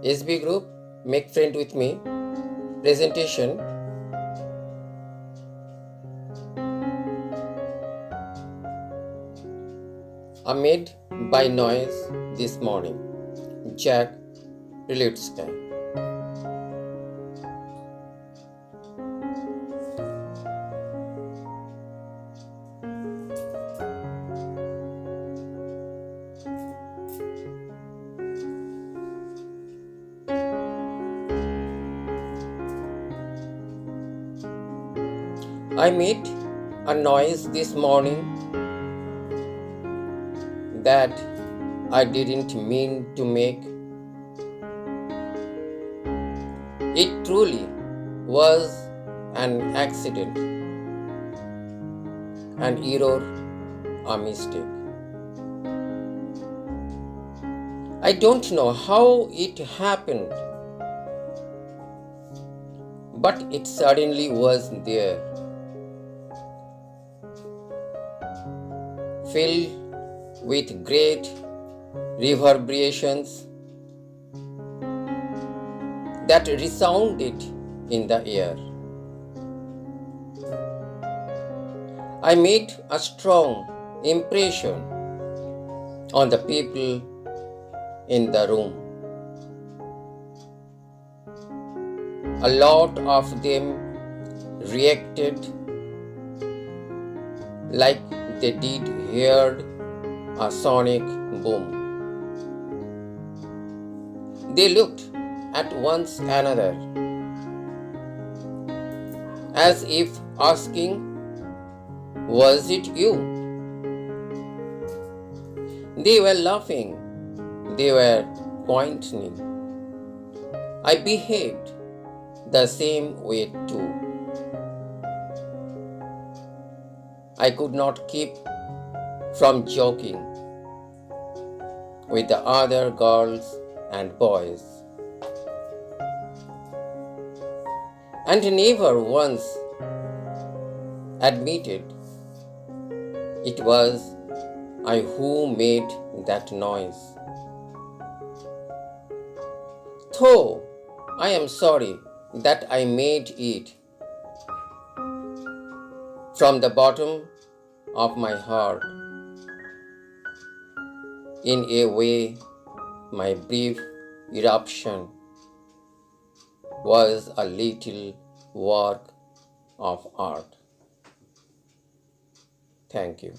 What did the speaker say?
SB group, make friend with me. Presentation. Amid by noise this morning. Jack Prelutska. I made a noise this morning that I didn't mean to make. It truly was an accident, an error, a mistake. I don't know how it happened, but it suddenly was there. Filled with great reverberations that resounded in the air. I made a strong impression on the people in the room. A lot of them reacted like they did hear a sonic boom. They looked at one another as if asking, "Was it you?" They were laughing. They were pointing. I behaved the same way too. I could not keep from joking with the other girls and boys, and never once admitted it was I who made that noise. Though I am sorry that I made it from the bottom of my heart. In a way, my brief eruption was a little work of art. Thank you.